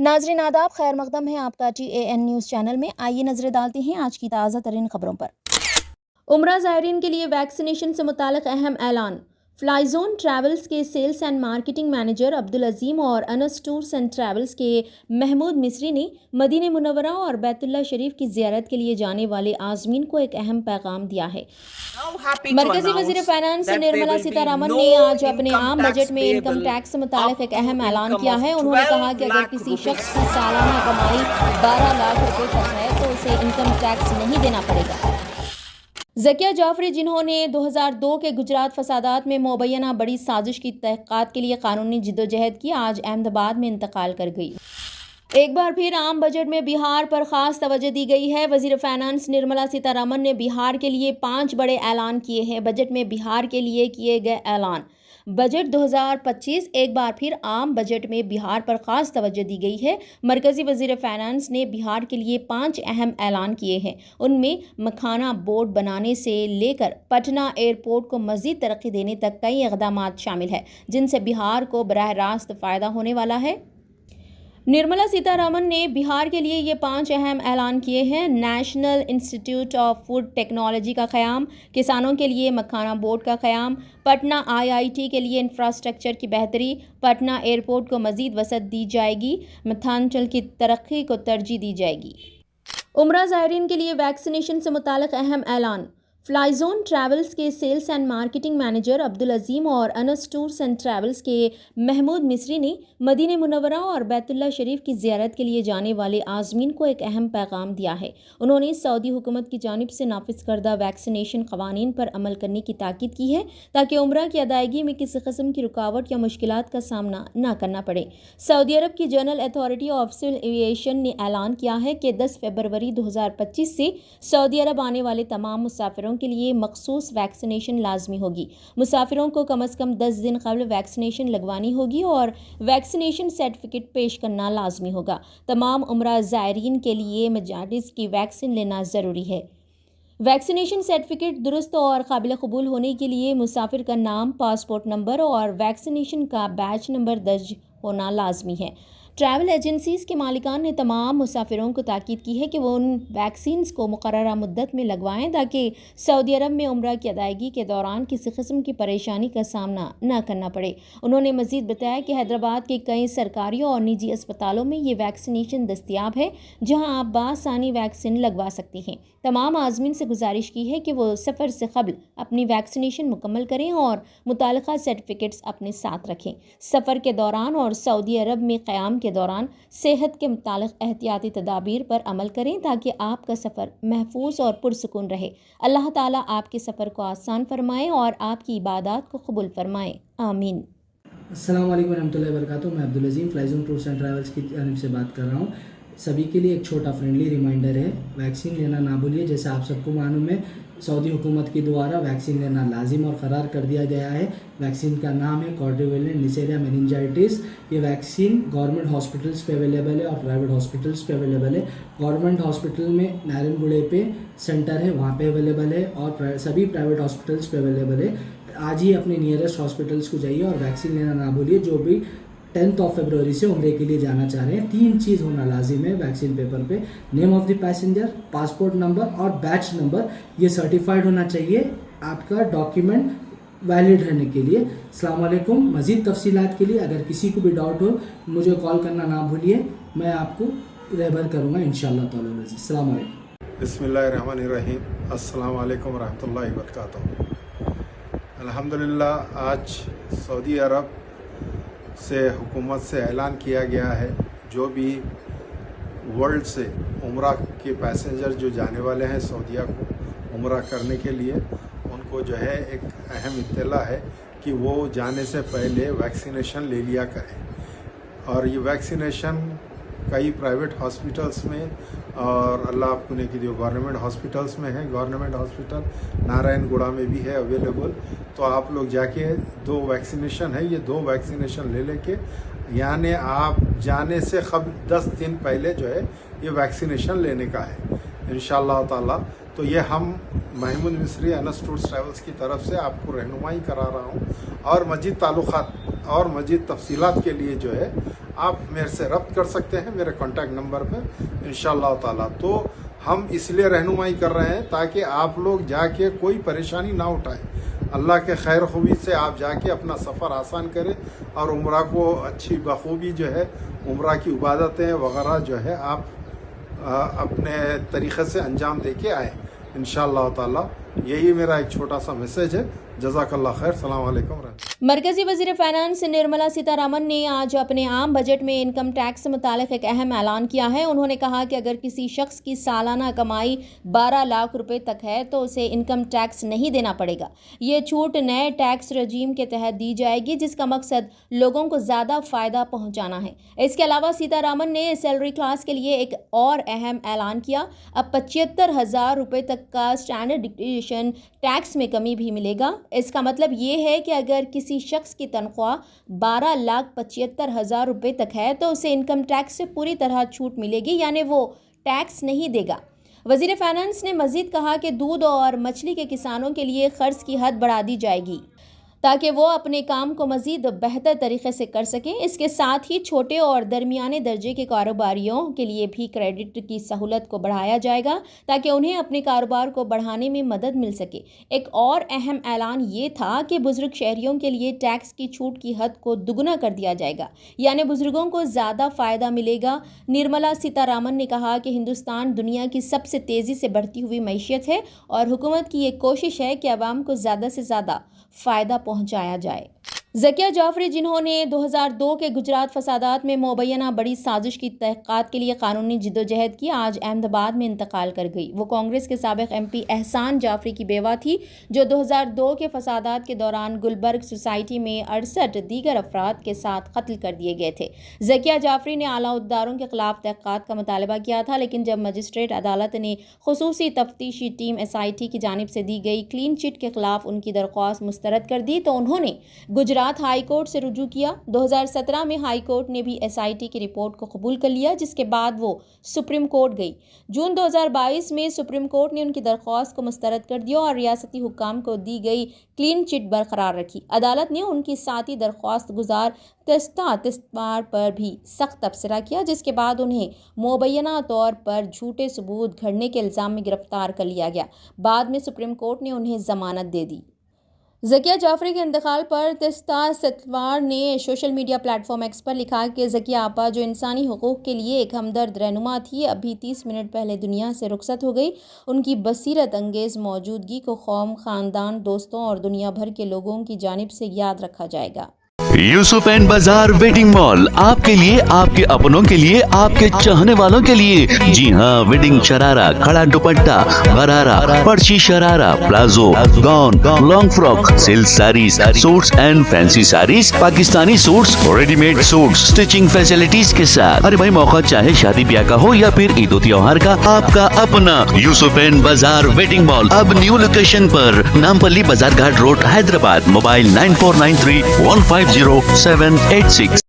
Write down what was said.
नाजरीन आदाब, खैर मकदम है आपका TAN न्यूज़ चैनल में। आइए नजरें डालते हैं आज की ताज़ा तरीन खबरों पर। उम्रा ज़ायरीन के लिए वैक्सीनेशन से मुताल्लिक़ अहम ऐलान। फ्लाईजोन ट्रैवल्स के sales and marketing manager Abdul Azeem और अनस टूर्स एंड ट्रैवल्स के महमूद मिस्री ने मदीना मुनव्वरा और बैतुल्ला शरीफ की ज़ियारत के लिए जाने वाले आज़मीन को एक अहम पैगाम दिया है। मरकजी वज़ीर फाइनेंस निर्मला सीतारमण ने आज अपने आम बजट में इनकम टैक्स से मुताल्लिक़ एक अहम ऐलान किया है। उन्होंने कहा कि अगर किसी शख्स की सालाना कमाई 12 लाख रुपए तक है तो उसे इनकम टैक्स नहीं देना पड़ेगा। ज़किया जाफरी, जिन्होंने 2002 के गुजरात फसादात में मुबैना बड़ी साजिश की तहक़ीक़ात के लिए कानूनी जिद्दोजहद की, आज अहमदाबाद में इंतकाल कर गई। एक बार फिर आम बजट में बिहार पर खास तवज्जो दी गई है। वज़ीर फाइनेंस निर्मला सीतारमण ने बिहार के लिए 5 बड़े ऐलान किए हैं। बजट में बिहार के लिए किए गए ऐलान। बजट 2025 एक बार फिर आम बजट में बिहार पर खास तवज्जो दी गई है। मरकजी वज़ीर फाइनेंस ने बिहार के लिए 5 अहम ऐलान किए हैं। उनमें मखाना बोर्ड बनाने से लेकर पटना एयरपोर्ट को मज़ीद तरक्की देने तक कई इक़दामात शामिल है, जिनसे बिहार को बराह रास्त फ़ायदा होने वाला है। निर्मला सीतारमण ने बिहार के लिए ये 5 अहम ऐलान किए हैं। National institute of food technology का क़याम, किसानों के लिए मखाना बोर्ड का क़याम, पटना IIT के लिए इंफ्रास्ट्रक्चर की बेहतरी, पटना एयरपोर्ट को मज़ीद वसअत दी जाएगी, मध्यांचल की तरक्की को तरजीह दी जाएगी। उम्रा ज़ायरीन के लिए वैक्सीनेशन से मुताल्लिक़ अहम ऐलान। फ्लाईजोन ट्रैवल्स के sales and marketing manager Abdul Azeem और अनस टूर्स एंड ट्रैवल्स के महमूद मिस्री ने मदीना मुनव्वरा और बैतुल्ला शरीफ की ज़ियारत के लिए जाने वाले आज़मीन को एक अहम पैगाम दिया है। उन्होंने सऊदी हुकूमत की जानिब से नाफिज करदा वैक्सीनेशन क़वानीन पर अमल करने की ताकीद की है, ताकि उम्रा की अदायगी में किसी किस्म की रुकावट या मुश्किलात का सामना न करना पड़े। सऊदी अरब की general authority of civil aviation ने ऐलान किया है कि 10 फरवरी 2025 से सऊदी अरब आने वाले तमाम मुसाफिरों के लिए मखसूस वैक्सीनेशन लाजमी होगी। मुसाफिरों को कम अज़ कम 10 दिन कबल वैक्सीनेशन लगवानी होगी और वैक्सीनेशन सर्टिफिकेट पेश करना लाजमी होगा। तमाम उम्रा ज़ायरीन के लिए मेनिंजाइटिस की वैक्सीन लेना ज़रूरी है। वैक्सीनेशन सर्टिफिकेट दुरुस्त और काबिल कबूल होने के लिए मुसाफिर का नाम, पासपोर्ट नंबर और वैक्सीनेशन का बैच नंबर दर्ज होना लाजमी है। ट्रैवल एजेंसीज़ के मालिकान ने तमाम मुसाफिरों को ताकीद की है कि वो उन वैक्सीन्स को मुकर्ररा मुद्दत में लगवाएं, ताकि सऊदी अरब में उम्रा की अदायगी के दौरान किसी किस्म की परेशानी का सामना न करना पड़े। उन्होंने मज़ीद बताया कि हैदराबाद के कई सरकारी और निजी अस्पतालों में ये वैक्सीनेशन दस्तियाब है, जहां आप बासानी वैक्सीन लगवा सकते हैं। तमाम आज़मीन से गुजारिश की है कि वो सफ़र से कबल अपनी वैक्सीनेशन मुकम्मल करें और मुताल्लिक़ा सर्टिफिकेट्स अपने साथ रखें। सफ़र के दौरान और सऊदी अरब में क़याम के दौरान सेहत के मुतालिक एहतियाती तदाबीर पर अमल करें, ताकि आपका सफ़र महफूज और पुरसुकून रहे। अल्लाह ताला आपके सफ़र को आसान फरमाए और आपकी इबादत को कबूल फरमाए, आमीन। अस्सलाम वालेकुम रहमतुल्लाहि व बरकातुहू। मैं अब्दुल अजीम फ्लाईजोन टूर्स एंड ट्रैवल्स की जानिब से बात कर रहा हूँ। सभी के लिए एक छोटा फ्रेंडली रिमाइंडर है, वैक्सीन लेना ना भूलिए। जैसे आप सबको मालूम है, सऊदी हुकूमत के द्वारा वैक्सीन लेना लाजिम और क़रार कर दिया गया है। वैक्सीन का नाम है क्वाड्रिवेलेंट निसेरिया मेनिंजाइटिस। ये वैक्सीन गवर्नमेंट हॉस्पिटल्स पे अवेलेबल है और प्राइवेट हॉस्पिटल्स पे अवेलेबल है। गवर्नमेंट हॉस्पिटल में नारायणगुड़े पे सेंटर है, वहाँ पे अवेलेबल है, और सभी प्राइवेट हॉस्पिटल्स पे अवेलेबल है। आज ही अपने नियरेस्ट हॉस्पिटल्स को जाइए और वैक्सीन लेना ना भूलिए। जो भी 10 फरवरी से उम्रे के लिए जाना चाह रहे हैं, 3 चीज़ होना लाजिम है वैक्सीन पेपर पे: name of the passenger, passport number और बैच नंबर। ये सर्टिफाइड होना चाहिए आपका डॉक्यूमेंट वैलिड रहने के लिए। अस्सलाम वालेकुम। मज़ीद तफसीलात के लिए अगर किसी को भी डाउट हो, मुझे कॉल करना ना भूलिए, मैं आपको रहबर करूँगा इंशाअल्लाह ताला। अस्सलाम वालेकुम। बिस्मिल्लाहिर्रहमानिर्रहीम। अस्सलाम वालेकुम रहमतुल्लाहि व बरकातुहू। अल्हम्दुलिल्लाह, आज सऊदी अरब से हुकूमत से ऐलान किया गया है, जो भी वर्ल्ड से उम्रा के पैसेंजर जो जाने वाले हैं सऊदीया को उम्रा करने के लिए, उनको जो है एक अहम इत्तला है कि वो जाने से पहले वैक्सीनेशन ले लिया करें। और ये वैक्सीनेशन कई प्राइवेट हॉस्पिटल्स में और अल्लाह आपको ने की गवर्नमेंट हॉस्पिटल्स में है। गवर्नमेंट हॉस्पिटल नारायणगुड़ा में भी है अवेलेबल। तो आप लोग जाके 2 वैक्सीनेशन है, ये 2 वैक्सीनेशन ले लेके, यानी आप जाने से कबल 10 दिन पहले जो है ये वैक्सीनेशन लेने का है इंशाअल्लाह ताला। तो ये हम महमूद मिस्री अनस टूर्स ट्रैवल्स की तरफ से आपको रहनुमाई करा रहा हूँ, और मज़ीद ताल्लुक़ात और मज़ीद तफसीलात के लिए जो है آپ میرے سے ربط کر سکتے ہیں میرے کانٹیکٹ نمبر پہ انشاءاللہ تعالی. تو ہم اس لیے رہنمائی کر رہے ہیں تاکہ آپ لوگ جا کے کوئی پریشانی نہ اٹھائیں. اللہ کے خیر خوبی سے آپ جا کے اپنا سفر آسان کریں اور عمرہ کو اچھی بخوبی جو ہے عمرہ کی عبادتیں وغیرہ جو ہے آپ اپنے طریقے سے انجام دے کے آئیں انشاءاللہ تعالی. یہی میرا ایک چھوٹا سا میسج ہے. جزاک اللہ خیر. السلام علیکم ورحمۃ اللہ. مرکزی وزیر فائنانس نرملا سیتا رمن نے آج اپنے عام بجٹ میں انکم ٹیکس سے متعلق ایک اہم اعلان کیا ہے. انہوں نے کہا کہ اگر کسی شخص کی سالانہ کمائی 12 لاکھ روپے تک ہے تو اسے انکم ٹیکس نہیں دینا پڑے گا. یہ چھوٹ نئے ٹیکس رجیم کے تحت دی جائے گی جس کا مقصد لوگوں کو زیادہ فائدہ پہنچانا ہے. اس کے علاوہ سیتا رمن نے سیلری کلاس کے لیے ایک اور اہم اعلان کیا. اب 75,000 روپے تک کا اسٹینڈرڈ ڈیویشن ٹیکس میں کمی بھی ملے گا. اس کا مطلب یہ ہے کہ اگر کسی شخص کی تنخواہ 12,75,000 روپے تک ہے تو اسے انکم ٹیکس سے پوری طرح چھوٹ ملے گی، یعنی وہ ٹیکس نہیں دے گا. وزیر فائنانس نے مزید کہا کہ دودھ اور مچھلی کے کسانوں کے لیے قرض کی حد بڑھا دی جائے گی تاکہ وہ اپنے کام کو مزید بہتر طریقے سے کر سکیں. اس کے ساتھ ہی چھوٹے اور درمیانے درجے کے کاروباریوں کے لیے بھی کریڈٹ کی سہولت کو بڑھایا جائے گا تاکہ انہیں اپنے کاروبار کو بڑھانے میں مدد مل سکے. ایک اور اہم اعلان یہ تھا کہ بزرگ شہریوں کے لیے ٹیکس کی چھوٹ کی حد کو دگنا کر دیا جائے گا، یعنی بزرگوں کو زیادہ فائدہ ملے گا. نرملا سیتا رمن نے کہا کہ ہندوستان دنیا کی سب سے تیزی سے بڑھتی ہوئی معیشت ہے اور حکومت کی یہ کوشش ہے کہ عوام کو زیادہ سے زیادہ فائدہ پہنچایا جائے. ذکیہ جعفری، جنہوں نے 2002 کے گجرات فسادات میں مبینہ بڑی سازش کی تحقیقات کے لیے قانونی جدوجہد کی، آج احمد آباد میں انتقال کر گئی. وہ کانگریس کے سابق ایم پی احسان جعفری کی بیوہ تھی جو 2002 کے فسادات کے دوران گلبرگ سوسائٹی میں 68 دیگر افراد کے ساتھ قتل کر دیے گئے تھے. ذکیہ جعفری نے اعلیٰ عہدیداروں کے خلاف تحقیقات کا مطالبہ کیا تھا، لیکن جب مجسٹریٹ عدالت نے خصوصی تفتیشی ٹیم SIT کی جانب سے دی گئی کلین چٹ کے خلاف ان کی درخواست مسترد کر دی تو انہوں نے گجرات ہائی کورٹ سے رجوع کیا. 2017 میں ہائی کورٹ نے بھی SIT کی رپورٹ کو قبول کر لیا، جس کے بعد وہ سپریم کورٹ گئی. جون 2022 میں سپریم کورٹ نے ان کی درخواست کو مسترد کر دیا اور ریاستی حکام کو دی گئی کلین چٹ برقرار رکھی. عدالت نے ان کی ساتھی درخواست گزار تیستا تستوار پر بھی سخت تبصرہ کیا، جس کے بعد انہیں مبینہ طور پر جھوٹے ثبوت گھڑنے کے الزام میں گرفتار کر لیا گیا. بعد میں سپریم کورٹ نے انہیں ضمانت دے دی. ذکیہ جعفری کے انتقال پر تیستا ستوار نے social media platform X پر لکھا کہ ذکیہ آپا جو انسانی حقوق کے لیے ایک ہمدرد رہنما تھی، ابھی 30 منٹ پہلے دنیا سے رخصت ہو گئی. ان کی بصیرت انگیز موجودگی کو قوم، خاندان، دوستوں اور دنیا بھر کے لوگوں کی جانب سے یاد رکھا جائے گا. یوسف اینڈ بازار ویڈنگ مال آپ کے لیے، آپ کے اپنوں کے لیے، آپ کے چاہنے والوں کے لیے. جی ہاں، ویڈنگ شرارہ، کھڑا دوپٹہ، غرارہ، پرچی sharara, palazzo, gown, long frock, silk saris, suits and fancy saris, Pakistani suits, ready made suits, stitching facilities کے ساتھ. ارے بھائی، موقع چاہے شادی بیاہ کا ہو یا پھر عید و تہوار کا، آپ کا اپنا یوسف اینڈ بازار ویڈنگ مال اب نیو لوکیشن پر، نامپلی بازار گھاٹ روڈ، حیدرآباد. موبائل 9493150786.